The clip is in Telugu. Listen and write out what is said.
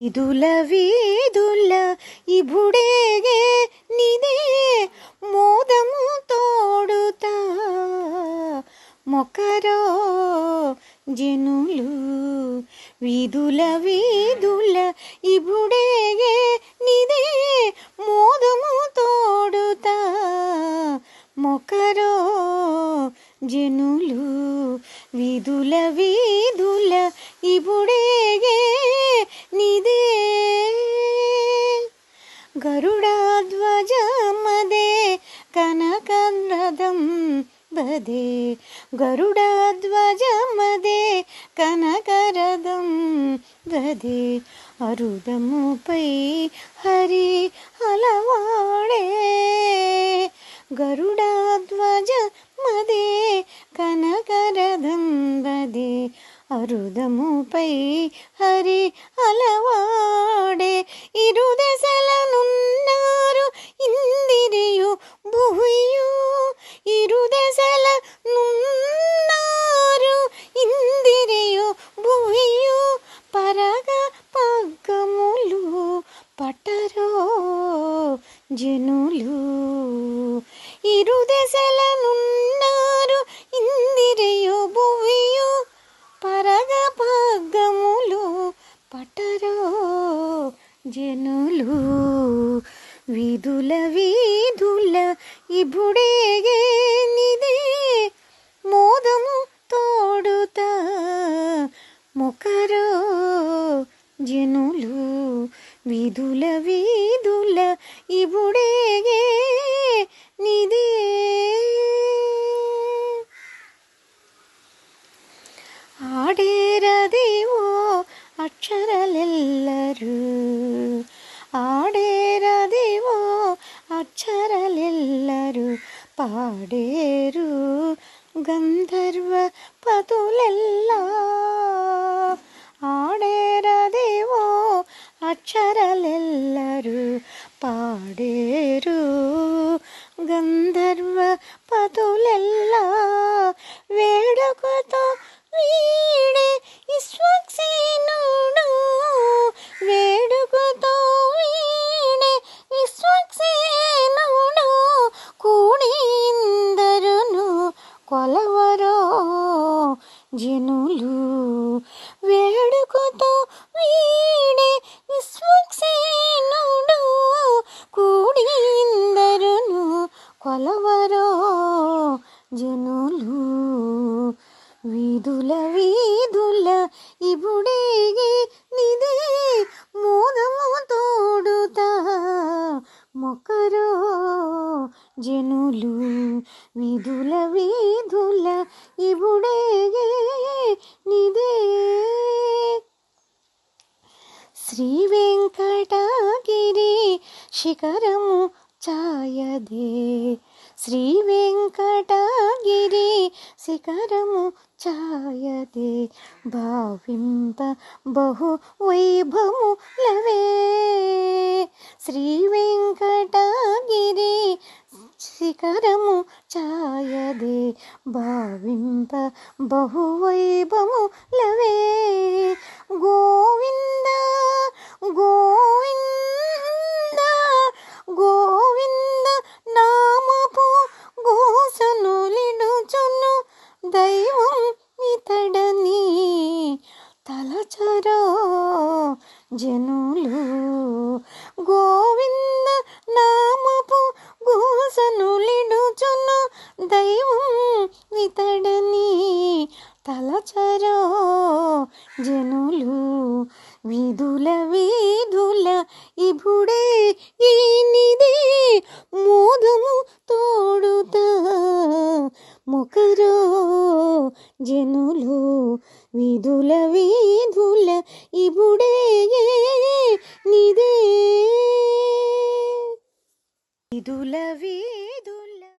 విధుల వీధుల ఇబుడేగే నిదే మోదము తోడుతా మొకరో జనులు. విధుల వీధుల ఇబుడేగే నిదే మోదము తోడుతా మొకరో జనులు. విధుల వీధుల ఇబుడేగే నిదే గరుడాధ్వజమదే కనకరథం బదే. గరుడాధ్వజమదే కనకరథం బదే. అరుదముపై హరి అలవాడే. గరుడాధ్వజమదే కనకరథం బదే. అరుదముపై హరి అలవాడే. ఇరుదెసలనున్నారు ఇందిరియు భువియు. ఇరుదెసలనున్నారు ఇందిరియు భువియు. పరగ పగ్గములు పట్టరో జనులు. ఇరుదెసలనున్నారు ఇందిరియు భువియు. పరగ పగ్గములు పట్టరో జనులు. విధుల వీధుల ఇబుడేగే నిదే మోదము తోడుతా మొకరో జనులు. విధుల వీధుల ఇబుడేగే నిదే. ಆಡೇರದೇವೋ ಅಕ್ಷರಲೆಲ್ಲರೂ. ಆಡೇರದೇವೋ ಅಕ್ಷರಲೆಲ್ಲರೂ. ಪಾಡೇರು ಗಂಧರ್ವ ಪದುಲೆಲ್ಲ. ಆಡೇರದೇವೋ ಅಕ್ಷರಲೆಲ್ಲರೂ. ಪಾಡೇರು ಗಂಧರ್ವ ಪದುಲೆಲ್ಲ. వేడుకతో వీడే విశ్వక్సేనుడు. వేడుకతో వీడే విశ్వక్సేనుడు. కూడి ఇందరును కొలవరో జనులు. వేడుకతో వీడే విశ్వక్సేనుడు. కూడి ఇందరును కొలవరో జనులు. విధుల వీధుల ఇబుడేగే నిదే మోదము తోడుతా మొకరో జనులు. విధుల వీధుల ఇబుడేగే నిదే. శ్రీ వెంకటగిరి శిఖరము ఛాయదే. శ్రీ వెంకటగిరి శిఖరము ఛాయదే. భావింప బహు వైభవములవే. శ్రీ వెంకటగిరి శిఖరము ఛాయదే. భావింప బహు వైభవములవే. గోవింద గోవింద గోవింద నామపు గోసనులిడుచును దైవం ఇతడని తలచరో జనులు. గోవింద నామపు గోసనులిడుచును దైవం ఇతడని తలచరో జనులు. విధుల వీధుల ఇబుడేగే నిదే మోదము తోడుతా మొకరో జనులు. విధుల వీధుల ఇబుడేగే నిదే. విధుల వీధుల